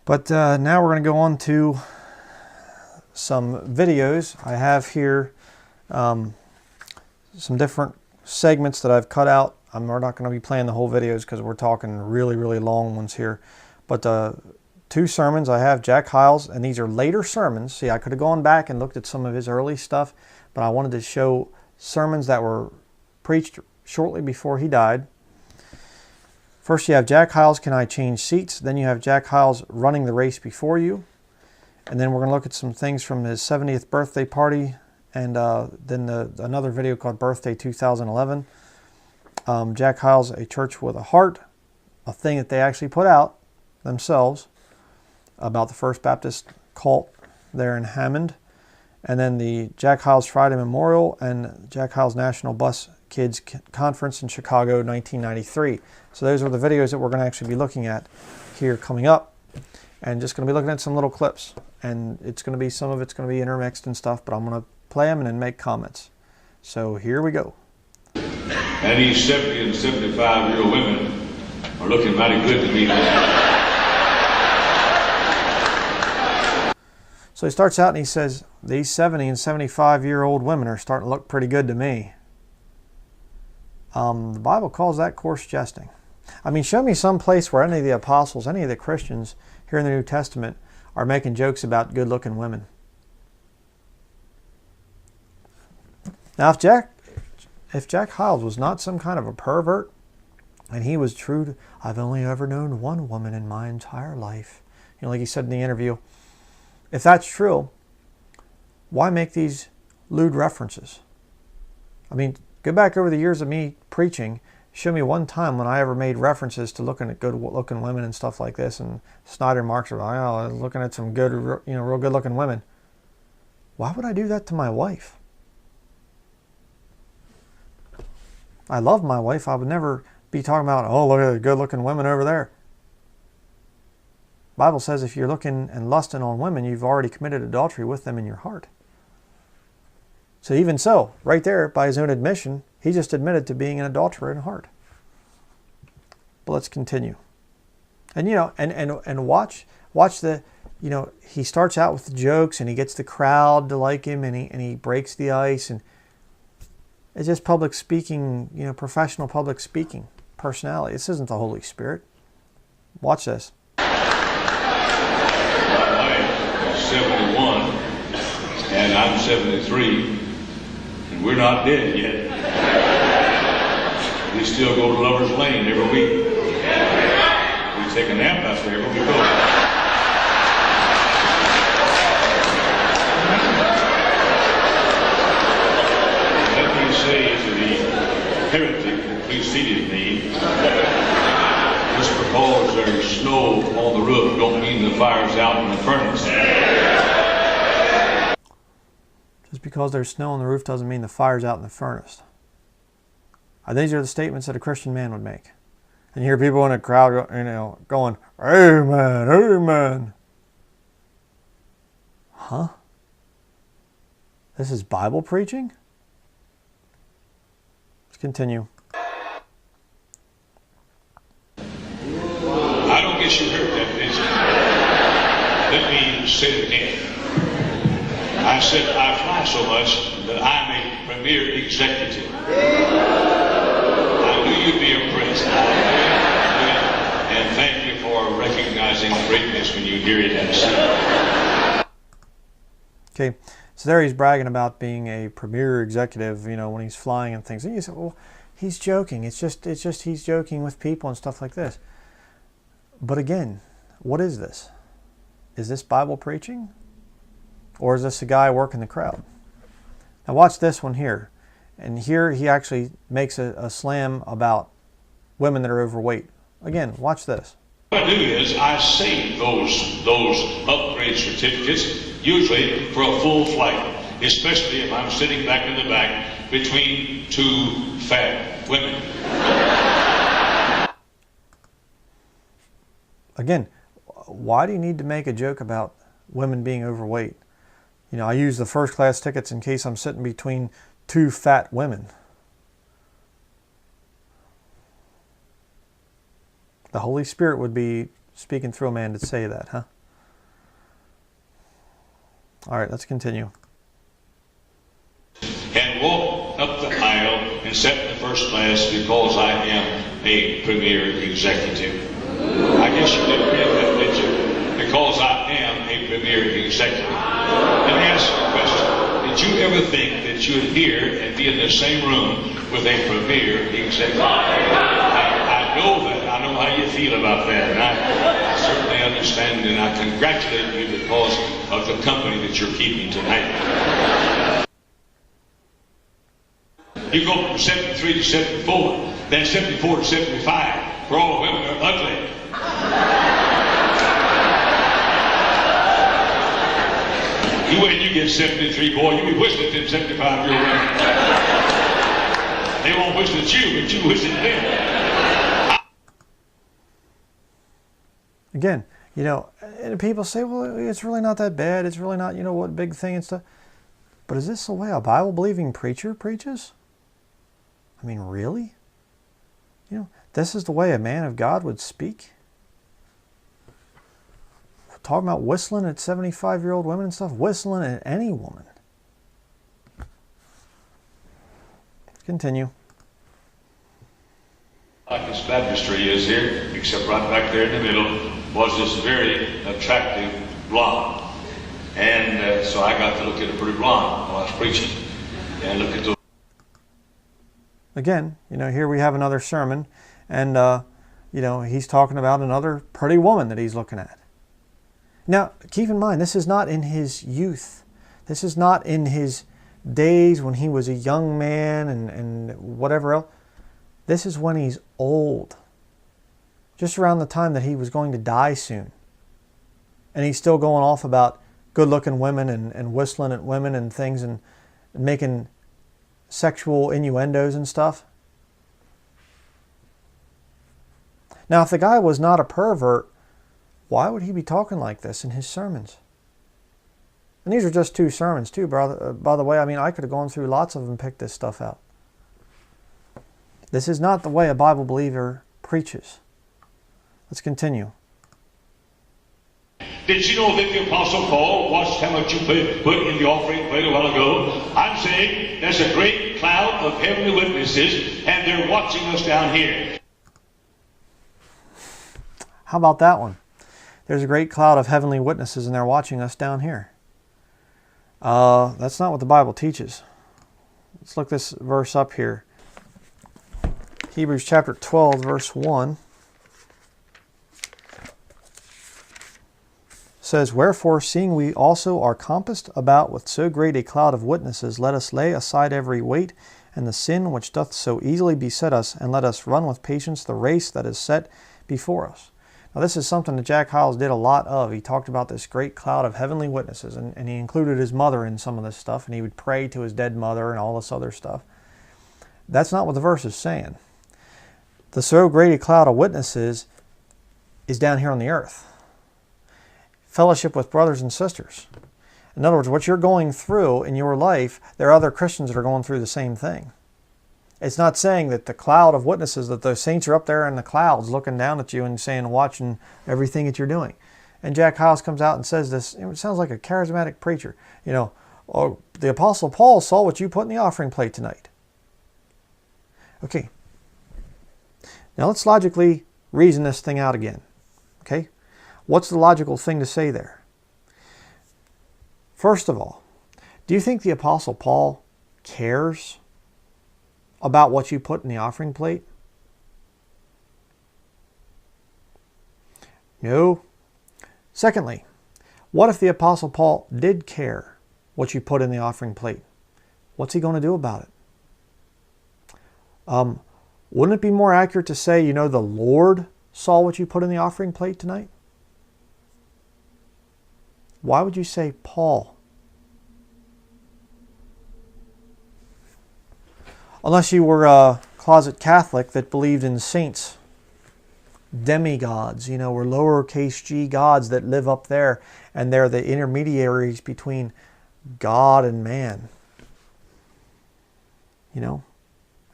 But now we're going to go on to some videos. I have here some different segments that I've cut out. We're not going to be playing the whole videos because we're talking really, really long ones here. But two sermons. I have Jack Hyles, and these are later sermons. See, I could have gone back and looked at some of his early stuff, but I wanted to show sermons that were preached shortly before he died. First you have Jack Hyles, Can I Change Seats? Then you have Jack Hyles, Running the Race Before You. And then we're going to look at some things from his 70th birthday party, and then another video called Birthday 2011. Jack Hyles, A Church with a Heart, a thing that they actually put out themselves about the First Baptist cult there in Hammond. And then the Jack Hyles Friday Memorial and Jack Hyles National Bus Kids Conference in Chicago, 1993. So those are the videos that we're going to actually be looking at here coming up. And just going to be looking at some little clips. And it's going to be, some of it's going to be intermixed and stuff, but I'm going to play them and then make comments. So here we go. And these 70 and 75-year-old women are looking mighty good to me. So he starts out and he says, these 70 and 75-year-old women are starting to look pretty good to me. The Bible calls that coarse jesting. I mean, show me some place where any of the apostles, any of the Christians here in the New Testament are making jokes about good-looking women. Now, if Jack Hyles was not some kind of a pervert, and he was true to, I've only ever known one woman in my entire life, you know, like he said in the interview, if that's true, why make these lewd references? I mean, go back over the years of me preaching, show me one time when I ever made references to looking at good-looking women and stuff like this, and Snyder Marks are like, oh, looking at some good, you know, real good-looking women. Why would I do that to my wife? I love my wife. I would never be talking about, oh, look at the good-looking women over there. The Bible says if you're looking and lusting on women, you've already committed adultery with them in your heart. So even so, right there, by his own admission, he just admitted to being an adulterer in heart. But let's continue. And, you know, and watch the, you know, he starts out with the jokes and he gets the crowd to like him, and he breaks the ice, and it's just public speaking, you know, professional public speaking personality. This isn't the Holy Spirit. Watch this. My wife is 71 and I'm 73. And we're not dead yet. We still go to Lover's Lane every week. We take a nap out there, but we go. Let me say to the heretic that preceded me, just because there's snow on the roof don't mean the fire's out in the furnace. Just because there's snow on the roof doesn't mean the fire's out in the furnace. These are the statements that a Christian man would make. And you hear people in a crowd, you know, going, amen, amen. Huh? This is Bible preaching? Let's continue. I don't guess you heard that, did you? Let me say it again. I said I fly so much that I'm a premier executive. I knew you'd be impressed. And thank you for recognizing greatness when you hear it and see it. Okay, so there he's bragging about being a premier executive, you know, when he's flying and things. And you say, well, he's joking. It's just he's joking with people and stuff like this. But again, what is this? Is this Bible preaching? Or is this a guy working the crowd? Now watch this one here. And here he actually makes a slam about women that are overweight. Again, watch this. What I do is I save those upgrade certificates, usually for a full flight, especially if I'm sitting back in the back between two fat women. Again, why do you need to make a joke about women being overweight? You know, I use the first class tickets in case I'm sitting between two fat women. The Holy Spirit would be speaking through a man to say that, huh? All right, let's continue. And walk up the aisle and sit in the first class because I am a premier executive. I guess you didn't get that, did you? Because I am a premier executive. Let me ask you a question. Did you ever think that you would hear and be in the same room with a premier executive? I know that. I know how you feel about that. And I certainly understand, and I congratulate you because of the company that you're keeping tonight. You go from 73 to 74, then 74 to 75, where all the women are ugly. You wait till you get 73, boy, you be wishing at them 75-year-old women. They won't wish at you, but you wish at them. Again, you know, and people say, well, it's really not that bad. It's really not, you know, what big thing and stuff. But is this the way a Bible-believing preacher preaches? I mean, really? You know, this is the way a man of God would speak? Talking about whistling at 75-year-old women and stuff? Whistling at any woman. Let's continue. Like this baptistry is here, except right back there in the middle was this very attractive blonde. And so I got to look at a pretty blonde while I was preaching. And look at those. Again, you know, here we have another sermon, and, you know, he's talking about another pretty woman that he's looking at. Now, keep in mind, this is not in his youth. This is not in his days when he was a young man and whatever else. This is when he's old. Just around the time that he was going to die soon. And he's still going off about good-looking women and whistling at women and things and making sexual innuendos and stuff. Now, if the guy was not a pervert, why would he be talking like this in his sermons? And these are just 2 sermons too, brother. By the way, I mean, I could have gone through lots of them and picked this stuff out. This is not the way a Bible believer preaches. Let's continue. Did you know that the Apostle Paul watched how much you put in the offering plate a while ago? I'm saying there's a great cloud of heavenly witnesses, and they're watching us down here. How about that one? There's a great cloud of heavenly witnesses, and they're watching us down here. That's not what the Bible teaches. Let's look this verse up here. Hebrews chapter 12, verse 1. Says, wherefore, seeing we also are compassed about with so great a cloud of witnesses, let us lay aside every weight and the sin which doth so easily beset us, and let us run with patience the race that is set before us. Now, this is something that Jack Hyles did a lot of. He talked about this great cloud of heavenly witnesses, and he included his mother in some of this stuff, and he would pray to his dead mother and all this other stuff. That's not what the verse is saying. The so great a cloud of witnesses is down here on the earth. Fellowship with brothers and sisters. In other words, what you're going through in your life, there are other Christians that are going through the same thing. It's not saying that the cloud of witnesses, that the saints are up there in the clouds looking down at you and saying, watching everything that you're doing. And Jack Hyles comes out and says this, it sounds like a charismatic preacher. You know, oh, the Apostle Paul saw what you put in the offering plate tonight. Okay. Now let's logically reason this thing out again. Okay? What's the logical thing to say there? First of all, do you think the Apostle Paul cares about what you put in the offering plate? No. Secondly, what if the Apostle Paul did care what you put in the offering plate? What's he going to do about it? Wouldn't it be more accurate to say, you know, the Lord saw what you put in the offering plate tonight? Why would you say Paul? Unless you were a closet Catholic that believed in saints, demigods, you know, or lowercase g gods that live up there, and they're the intermediaries between God and man. You know,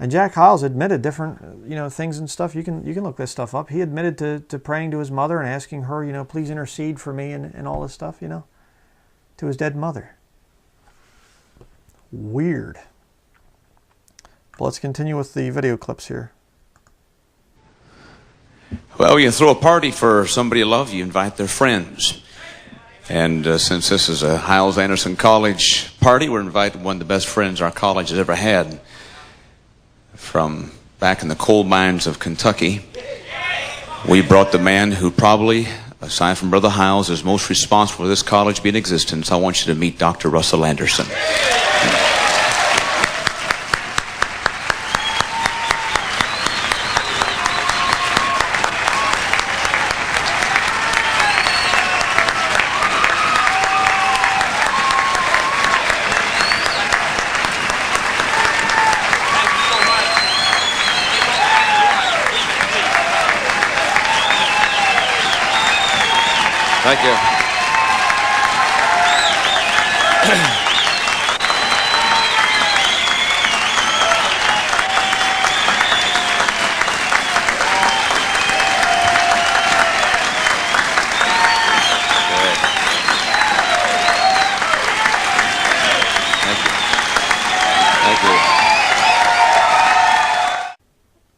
And Jack Hyles admitted different, things and stuff. You can look this stuff up. He admitted to praying to his mother and asking her, please intercede for me and all this stuff, to his dead mother. Weird. But let's continue with the video clips here. Well, you throw a party for somebody you love, you invite their friends. And since this is a Hyles Anderson College party, we're inviting one of the best friends our college has ever had. From back in the coal mines of Kentucky, we brought the man who probably, aside from Brother Hyles, is most responsible for this college being in existence. I want you to meet Dr. Russell Anderson. Thank you.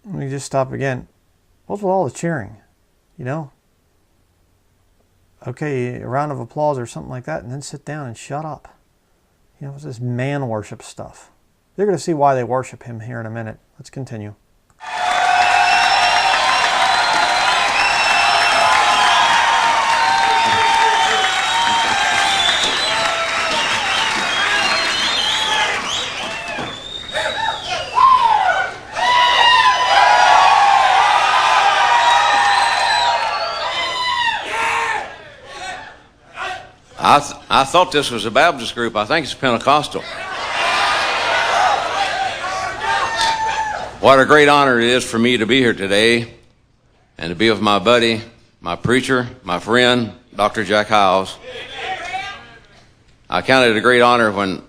Let me just stop again. What's with all the cheering? Okay, a round of applause or something like that, and then sit down and shut up. It's this man worship stuff. You're going to see why they worship him here in a minute. Let's continue. I thought this was a Baptist group. I think it's Pentecostal. What a great honor it is for me to be here today and to be with my buddy, my preacher, my friend, Dr. Jack Hyles. I counted it a great honor when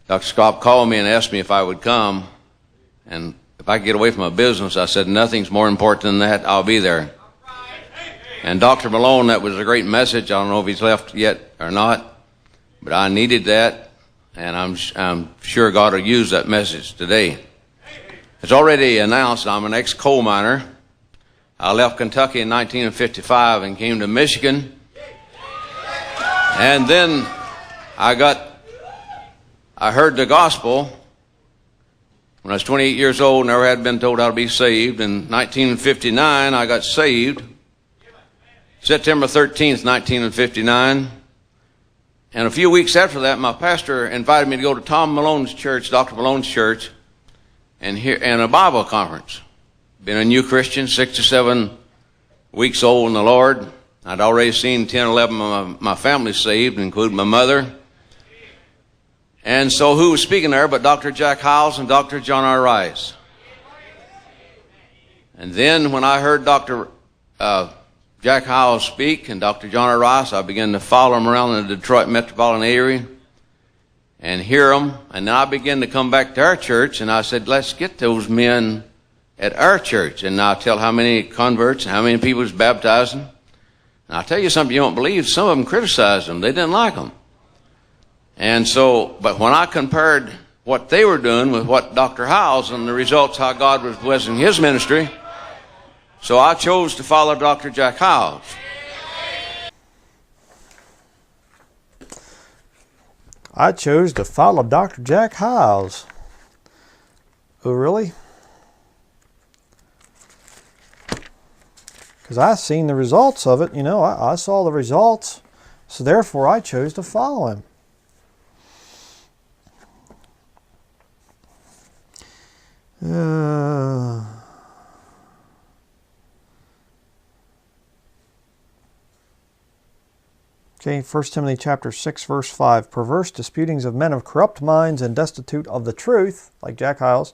Dr. Scott called me and asked me if I would come. And if I could get away from my business, I said, nothing's more important than that. I'll be there. And Dr. Malone, that was a great message. I don't know if he's left yet or not, but I needed that, and I'm sure God will use that message today. It's already announced I'm an ex-coal miner. I left Kentucky in 1955 and came to Michigan. And then I heard the gospel when I was 28 years old, never had been told how to be saved. In 1959, I got saved. September 13th, 1959. And a few weeks after that, my pastor invited me to go to Tom Malone's church, Dr. Malone's church, and a Bible conference. Been a new Christian, 6 to 7 weeks old in the Lord. I'd already seen 10, 11 of my family saved, including my mother. And so who was speaking there but Dr. Jack Hyles and Dr. John R. Rice. And then when I heard Dr. Jack Hyles speak and Dr. John R. Rice, I began to follow them around the Detroit metropolitan area and hear them. And then I began to come back to our church, and I said, let's get those men at our church. And I'll tell how many converts and how many people was baptizing. And I'll tell you something you won't believe. Some of them criticized them. They didn't like them. And so, but when I compared what they were doing with what Dr. Hyles and the results, how God was blessing his ministry, so I chose to follow Dr. Jack Hyles. I chose to follow Dr. Jack Hyles. Oh, really? Because I seen the results of it. I saw the results. So therefore, I chose to follow him. Okay, 1 Timothy chapter 6, verse 5. Perverse disputings of men of corrupt minds and destitute of the truth, like Jack Hyles,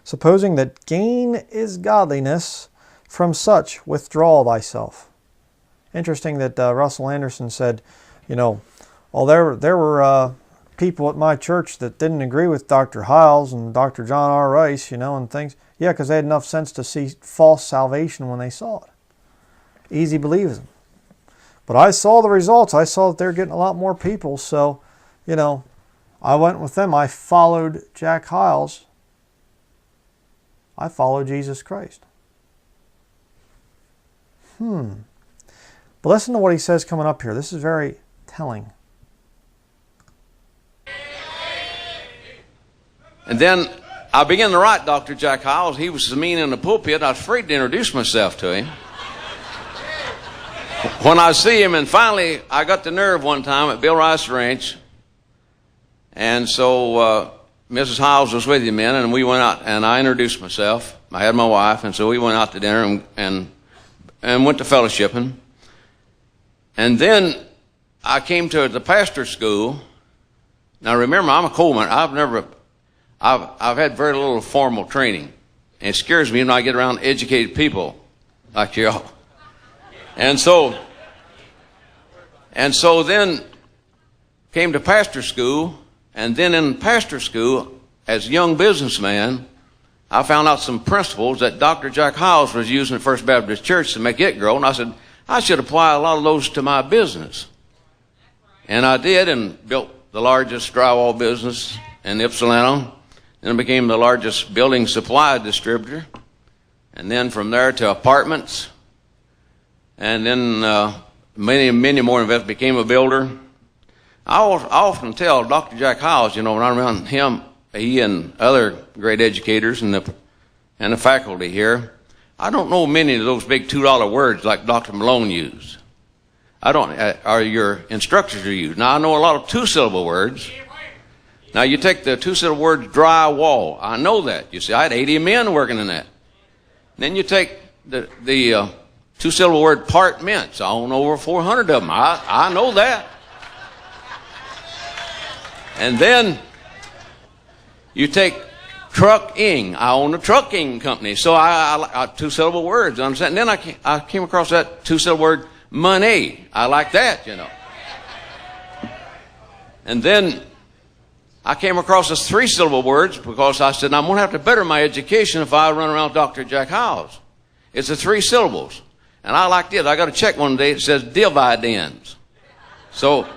supposing that gain is godliness, from such withdraw thyself. Interesting that Russell Anderson said, there were people at my church that didn't agree with Dr. Hyles and Dr. John R. Rice, and things. Yeah, because they had enough sense to see false salvation when they saw it. Easy believism. But I saw the results. I saw that they're getting a lot more people. So, I went with them. I followed Jack Hyles. I followed Jesus Christ. But listen to what he says coming up here. This is very telling. And then I began to write Dr. Jack Hyles. He was so mean in the pulpit, I was afraid to introduce myself to him. When I see him, and finally I got the nerve one time at Bill Rice Ranch. And so Mrs. Hyles was with him and we went out, and I introduced myself. I had my wife, and so we went out to dinner and went to fellowshipping. And then I came to the pastor's school. Now remember, I'm a coalman. I've had very little formal training. And it scares me when I get around educated people like y'all. And so then came to pastor school, and then in pastor school, as a young businessman, I found out some principles that Dr. Jack Hyles was using at First Baptist Church to make it grow, and I said, I should apply a lot of those to my business. And I did, and built the largest drywall business in Ypsilanti. Then I became the largest building supply distributor, and then from there to apartments. And then many more investors, became a builder. I often tell Dr. Jack Hyles, when I'm around him, he and other great educators and the faculty here, I don't know many of those big $2 words like Dr. Malone used. Or your instructors are used. Now I know a lot of two-syllable words. Now you take the two-syllable word drywall. I know that. You see, I had 80 men working in that. Then you take the two-syllable word apartments. I own over 400 of them. I know that. And then you take trucking. I own a trucking company. So I two-syllable words. Understand? And then I came across that two-syllable word money. I like that, And then I came across this three-syllable words because I said, I'm going to have to better my education if I run around Dr. Jack Hyles. It's the three syllables. And I liked it. I got a check one day. It says dividends. So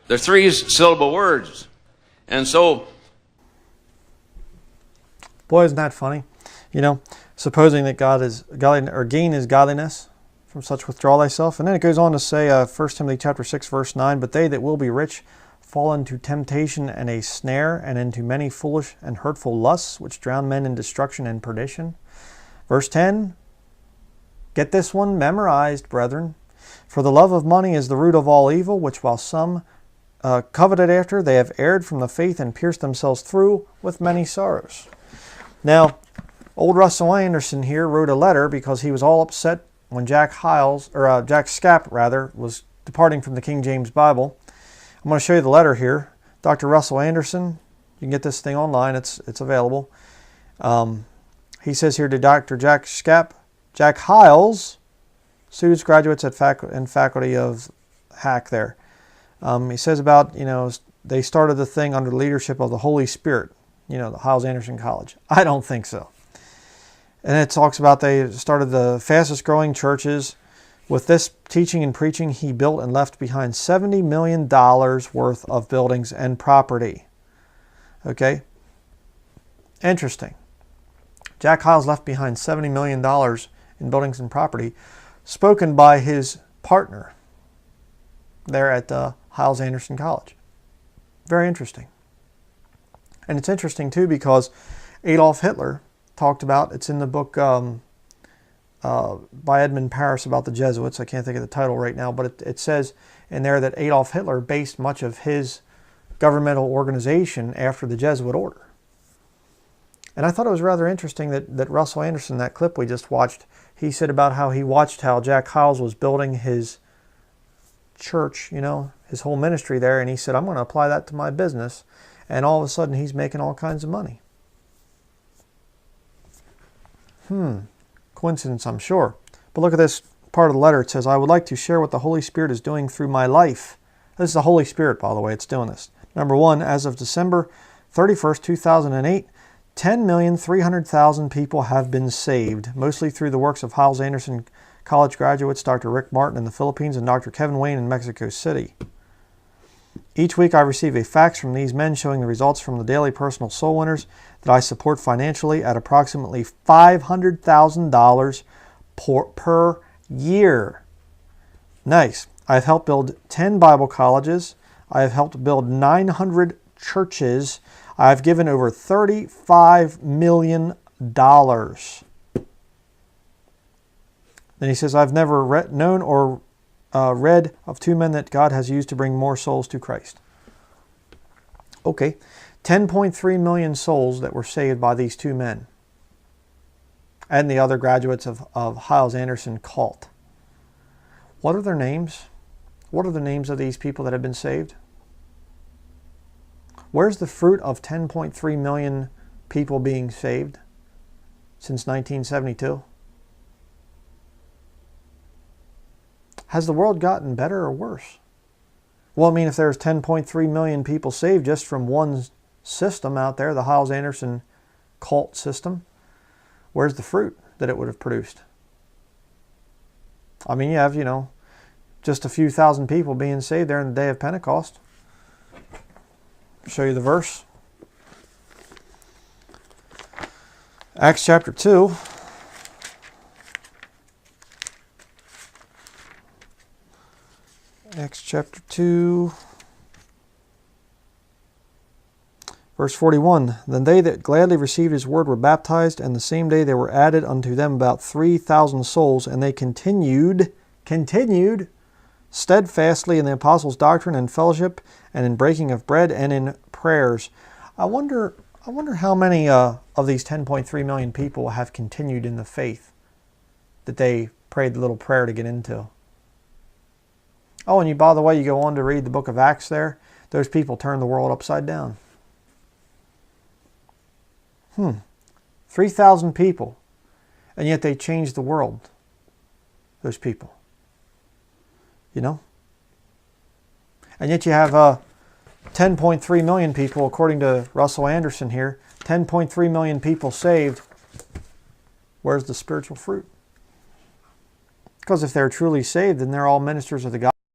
they're three-syllable words. And so, boy, isn't that funny? Supposing that God is godly, or gain is godliness, from such withdraw thyself. And then it goes on to say, 1 Timothy chapter 6, verse 9, but they that will be rich fall into temptation and a snare, and into many foolish and hurtful lusts, which drown men in destruction and perdition. Verse 10, get this one memorized, brethren. For the love of money is the root of all evil, which while some coveted after, they have erred from the faith and pierced themselves through with many sorrows. Now, old Russell Anderson here wrote a letter because he was all upset when Jack Scapp was departing from the King James Bible. I'm going to show you the letter here. Dr. Russell Anderson, you can get this thing online. It's available. He says here to Dr. Jack Scapp, Jack Hyles, students, graduates at faculty of Hack there. He says about, they started the thing under the leadership of the Holy Spirit, the Hyles Anderson College. I don't think so. And it talks about they started the fastest growing churches. With this teaching and preaching, he built and left behind $70 million worth of buildings and property. Okay? Interesting. Jack Hyles left behind $70 million in buildings and property, spoken by his partner there at Hyles Anderson College. Very interesting. And it's interesting, too, because Adolf Hitler talked about, it's in the book by Edmund Paris about the Jesuits. I can't think of the title right now, but it says in there that Adolf Hitler based much of his governmental organization after the Jesuit order. And I thought it was rather interesting that Russell Anderson, that clip we just watched, he said about how he watched how Jack Hyles was building his church, his whole ministry there, and he said, I'm going to apply that to my business. And all of a sudden, he's making all kinds of money. Coincidence, I'm sure. But look at this part of the letter. It says, I would like to share what the Holy Spirit is doing through my life. This is the Holy Spirit, by the way, it's doing this. Number one, as of December 31st, 2008, 10,300,000 people have been saved, mostly through the works of Hyles Anderson College graduates Dr. Rick Martin in the Philippines and Dr. Kevin Wayne in Mexico City. Each week I receive a fax from these men showing the results from the daily personal soul winners that I support financially at approximately $500,000 per year. Nice. I have helped build 10 Bible colleges. I have helped build 900 churches. I have given over $35 million. Then he says, I've never known or read of two men that God has used to bring more souls to Christ. Okay, 10.3 million souls that were saved by these two men and the other graduates of Hyles Anderson cult. What are their names? What are the names of these people that have been saved? Where's the fruit of 10.3 million people being saved since 1972? Has the world gotten better or worse? Well, I mean, if there's 10.3 million people saved just from one system out there, the Hyles Anderson cult system, where's the fruit that it would have produced? I mean, you have, just a few thousand people being saved there in the day of Pentecost. Show you the verse. Acts chapter 2. Acts chapter 2, verse 41. Then they that gladly received his word were baptized, and the same day there were added unto them about 3,000 souls, and they continued steadfastly in the apostles' doctrine and fellowship, and in breaking of bread, and in prayers. I wonder how many of these 10.3 million people have continued in the faith that they prayed the little prayer to get into. Oh, and by the way, you go on to read the book of Acts there, those people turned the world upside down. 3,000 people, and yet they changed the world, those people. And yet you have 10.3 million people, according to Russell Anderson here, 10.3 million people saved. Where's the spiritual fruit? Because if they're truly saved, then they're all ministers of the gospel.